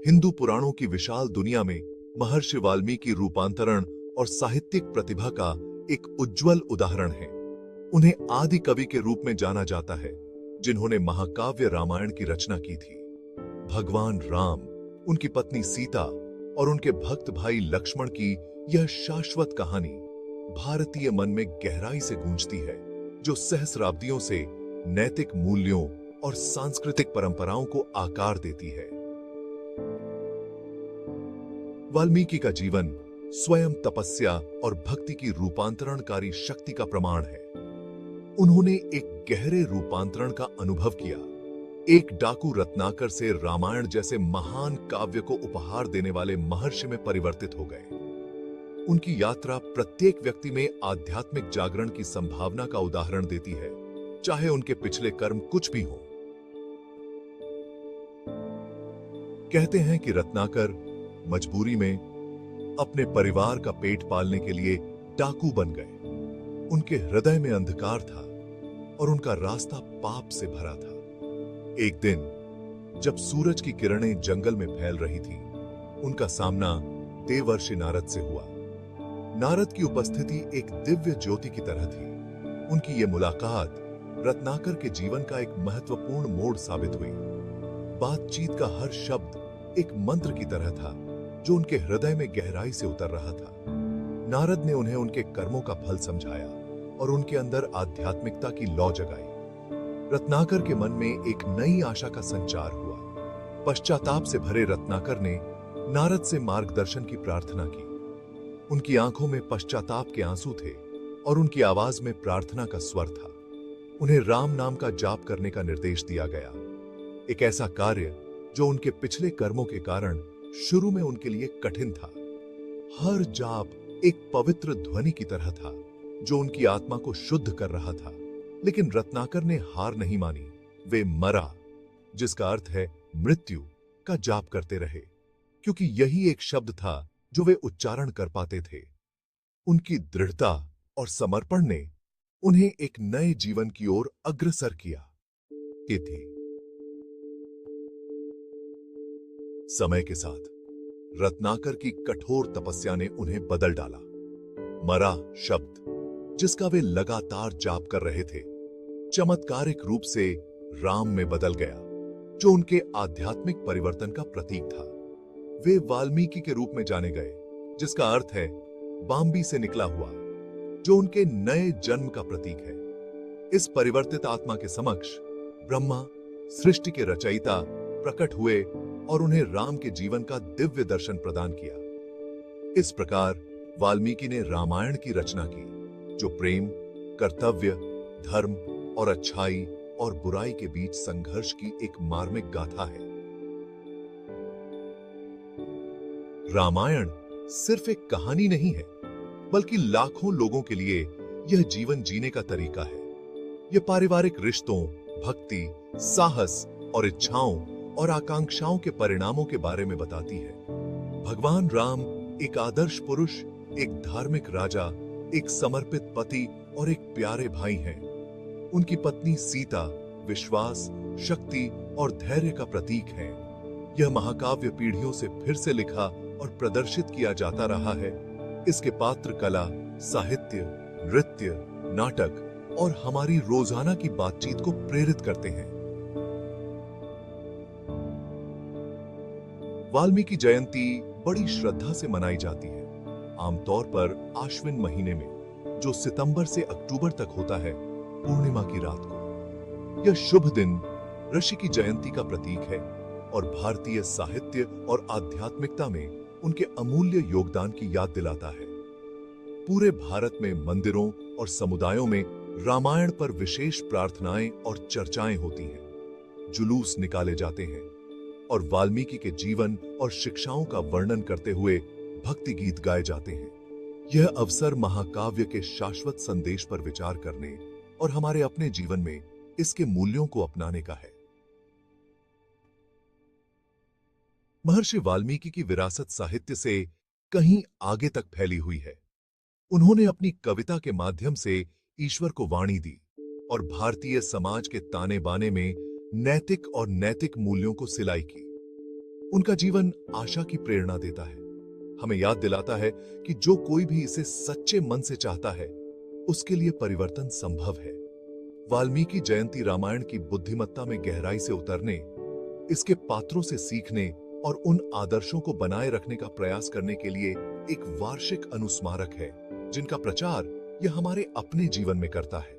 हिंदू पुराणों की विशाल दुनिया में महर्षि वाल्मीकि रूपांतरण और साहित्यिक प्रतिभा का एक उज्जवल उदाहरण है। उन्हें आदि कवि के रूप में जाना जाता है, जिन्होंने महाकाव्य रामायण की रचना की थी। भगवान राम, उनकी पत्नी सीता और उनके भक्त भाई लक्ष्मण की यह शाश्वत कहानी भारतीय मन में गहराई से गूंजती है, जो सहस्राब्दियों से नैतिक मूल्यों और सांस्कृतिक परंपराओं को आकार देती है। वाल्मीकि का जीवन स्वयं तपस्या और भक्ति की रूपांतरणकारी शक्ति का प्रमाण है। उन्होंने एक गहरे रूपांतरण का अनुभव किया, एक डाकू रत्नाकर से रामायण जैसे महान काव्य को उपहार देने वाले महर्षि में परिवर्तित हो गए। उनकी यात्रा प्रत्येक व्यक्ति में आध्यात्मिक जागरण की संभावना का उदाहरण देती है, चाहे उनके पिछले कर्म कुछ भी हो। कहते हैं कि रत्नाकर मजबूरी में अपने परिवार का पेट पालने के लिए डाकू बन गए। उनके हृदय में अंधकार था और उनका रास्ता पाप से भरा था। एक दिन जब सूरज की किरणें जंगल में फैल रही थी, उनका सामना देवर्षि नारद से हुआ। नारद की उपस्थिति एक दिव्य ज्योति की तरह थी। उनकी यह मुलाकात रत्नाकर के जीवन का एक महत्वपूर्ण मोड़ साबित हुई। बातचीत का हर शब्द एक मंत्र की तरह था, जो उनके हृदय में गहराई से उतर रहा था। नारद ने उन्हें उनके कर्मों का फल समझाया और उनके अंदर आध्यात्मिकता की लौ जगाई। रत्नाकर के मन में एक नई आशा का संचार हुआ। पश्चाताप से भरे रत्नाकर ने नारद से मार्गदर्शन की प्रार्थना की। उनकी आंखों में पश्चाताप के आंसू थे और उनकी आवाज में प्रार्थना का स्वर था। उन्हें राम नाम का जाप करने का निर्देश दिया गया, एक ऐसा कार्य जो उनके पिछले कर्मों के कारण शुरू में उनके लिए कठिन था। हर जाप एक पवित्र ध्वनि की तरह था, जो उनकी आत्मा को शुद्ध कर रहा था। लेकिन रत्नाकर ने हार नहीं मानी। वे मरा, जिसका अर्थ है मृत्यु, का जाप करते रहे, क्योंकि यही एक शब्द था जो वे उच्चारण कर पाते थे। उनकी दृढ़ता और समर्पण ने उन्हें एक नए जीवन की ओर अग्रसर किया। ये थी। समय के साथ रत्नाकर की कठोर तपस्या ने उन्हें बदल डाला। मरा शब्द, जिसका वे लगातार जाप कर रहे थे, चमत्कारिक रूप से राम में बदल गया, जो उनके आध्यात्मिक परिवर्तन का प्रतीक था। वे वाल्मीकि के रूप में जाने गए, जिसका अर्थ है बाम्बी से निकला हुआ, जो उनके नए जन्म का प्रतीक है। इस परिवर्तित आत्मा के समक्ष ब्रह्मा, सृष्टि के रचयिता, प्रकट हुए और उन्हें राम के जीवन का दिव्य दर्शन प्रदान किया। इस प्रकार वाल्मीकि ने रामायण की रचना की, जो प्रेम, कर्तव्य, धर्म और अच्छाई और बुराई के बीच संघर्ष की एक मार्मिक गाथा है। रामायण सिर्फ एक कहानी नहीं है, बल्कि लाखों लोगों के लिए यह जीवन जीने का तरीका है। यह पारिवारिक रिश्तों, भक्ति, साहस और इच्छाओं और आकांक्षाओं के परिणामों के बारे में बताती है। भगवान राम एक आदर्श पुरुष, एक धार्मिक राजा, एक समर्पित पति और एक प्यारे भाई हैं। उनकी पत्नी सीता विश्वास, शक्ति और धैर्य का प्रतीक है। यह महाकाव्य पीढ़ियों से फिर से लिखा और प्रदर्शित किया जाता रहा है। इसके पात्र कला, साहित्य, नृत्य, नाटक और हमारी रोजाना की बातचीत को प्रेरित करते हैं। वाल्मीकि जयंती बड़ी श्रद्धा से मनाई जाती है, आमतौर पर आश्विन महीने में, जो सितंबर से अक्टूबर तक होता है, पूर्णिमा की रात को। यह शुभ दिन ऋषि की जयंती का प्रतीक है और भारतीय साहित्य और आध्यात्मिकता में उनके अमूल्य योगदान की याद दिलाता है। पूरे भारत में मंदिरों और समुदायों में रामायण पर विशेष प्रार्थनाएं और चर्चाएं होती हैं। जुलूस निकाले जाते हैं और वाल्मीकि के जीवन और शिक्षाओं का वर्णन करते हुए भक्ति गीत गाए जाते हैं। यह अवसर महाकाव्य के शाश्वत संदेश पर विचार करने और हमारे अपने जीवन में इसके मूल्यों को अपनाने का है। महर्षि वाल्मीकि की विरासत साहित्य से कहीं आगे तक फैली हुई है। उन्होंने अपनी कविता के माध्यम से ईश्वर को वाणी दी और भारतीय समाज के ताने बाने में नैतिक और नैतिक मूल्यों को सिलाई की। उनका जीवन आशा की प्रेरणा देता है, हमें याद दिलाता है कि जो कोई भी इसे सच्चे मन से चाहता है, उसके लिए परिवर्तन संभव है। वाल्मीकि जयंती रामायण की बुद्धिमत्ता में गहराई से उतरने, इसके पात्रों से सीखने और उन आदर्शों को बनाए रखने का प्रयास करने के लिए एक वार्षिक अनुस्मारक है, जिनका प्रचार यह हमारे अपने जीवन में करता है।